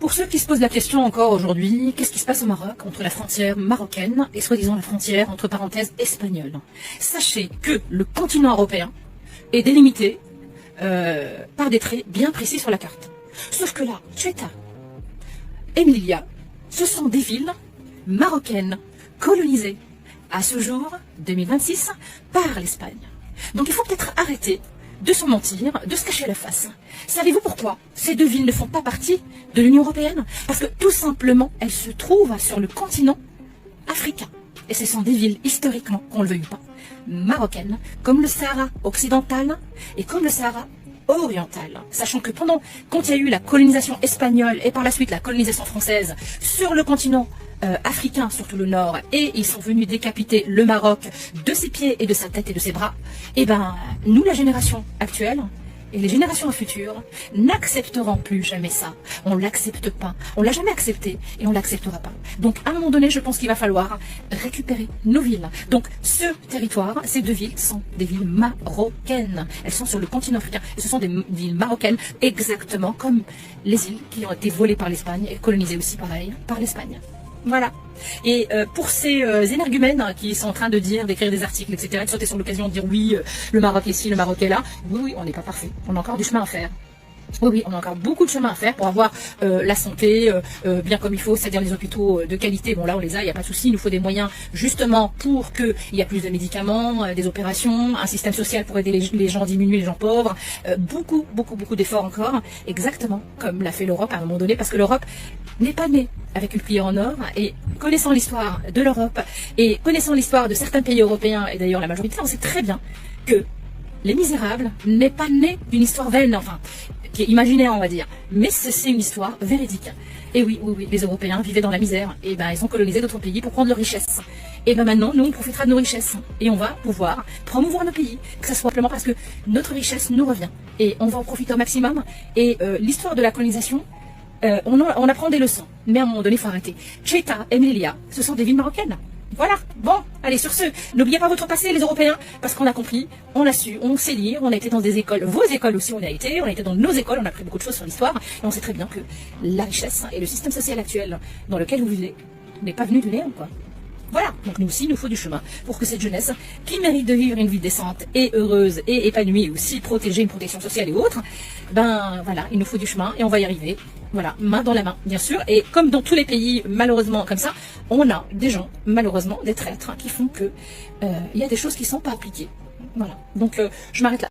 Pour ceux qui se posent la question encore aujourd'hui, qu'est-ce qui se passe au Maroc entre la frontière marocaine et soi-disant la frontière entre parenthèses espagnole? Sachez que le continent européen est délimité par des traits bien précis sur la carte. Sauf que là, Ceuta et Melilla, ce sont des villes marocaines colonisées à ce jour, 2026, par l'Espagne. Donc il faut peut-être arrêter de se mentir, de se cacher la face. Savez-vous pourquoi ces deux villes ne font pas partie de l'Union européenne? Parce que tout simplement, elles se trouvent sur le continent africain. Et ce sont des villes historiquement, qu'on le veuille pas, marocaines, comme le Sahara occidental et comme le Sahara oriental. Sachant que quand il y a eu la colonisation espagnole et par la suite la colonisation française sur le continent africain, surtout le nord, et ils sont venus décapiter le Maroc de ses pieds et de sa tête et de ses bras, et ben nous, la génération actuelle et les générations futures, n'accepteront plus jamais ça. On l'accepte pas, on l'a jamais accepté et on l'acceptera pas. Donc à un moment donné, je pense qu'il va falloir récupérer nos villes. Donc ce territoire, ces deux villes sont des villes marocaines. Elles sont sur le continent africain et ce sont des villes marocaines exactement comme les îles qui ont été volées par l'Espagne et colonisées aussi pareil par l'Espagne. Voilà. Et pour ces énergumènes qui sont en train de dire, d'écrire des articles, etc., qui sautaient sur l'occasion de dire oui, le Maroc est ici, le Maroc est là, oui, on n'est pas parfait. On a encore du chemin à faire. Oui, on a encore beaucoup de chemin à faire pour avoir la santé bien comme il faut, c'est-à-dire les hôpitaux de qualité. Bon là on les a, il n'y a pas de souci, il nous faut des moyens justement pour qu'il y ait plus de médicaments, des opérations, un système social pour aider les gens, diminuer les gens pauvres, beaucoup d'efforts encore, exactement comme l'a fait l'Europe à un moment donné, parce que l'Europe n'est pas née avec une cuillère en or, et connaissant l'histoire de l'Europe et connaissant l'histoire de certains pays européens, et d'ailleurs la majorité, on sait très bien que Les Misérables n'est pas né d'une histoire vaine, enfin, qui est imaginaire, on va dire. Mais c'est une histoire véridique. Et oui, les Européens vivaient dans la misère. Et ben, ils ont colonisé d'autres pays pour prendre leurs richesses. Et ben maintenant, nous, on profitera de nos richesses. Et on va pouvoir promouvoir nos pays. Que ce soit simplement parce que notre richesse nous revient. Et on va en profiter au maximum. Et l'histoire de la colonisation, on apprend des leçons. Mais à un moment donné, il faut arrêter. Ceuta et Melilla, ce sont des villes marocaines. Voilà, bon, allez, sur ce, n'oubliez pas votre passé, les Européens, parce qu'on a compris, on a su, on sait lire, on a été dans des écoles, vos écoles aussi, on a été dans nos écoles, on a appris beaucoup de choses sur l'histoire, et on sait très bien que la richesse et le système social actuel dans lequel vous vivez n'est pas venu de néant, quoi. Voilà, donc nous aussi, il nous faut du chemin pour que cette jeunesse, qui mérite de vivre une vie décente et heureuse et épanouie, et aussi protéger une protection sociale et autres, ben voilà, il nous faut du chemin et on va y arriver. Voilà, main dans la main, bien sûr. Et comme dans tous les pays, malheureusement, comme ça, on a des gens, malheureusement, des traîtres, qui font que il y a des choses qui ne sont pas appliquées. Voilà, donc je m'arrête là.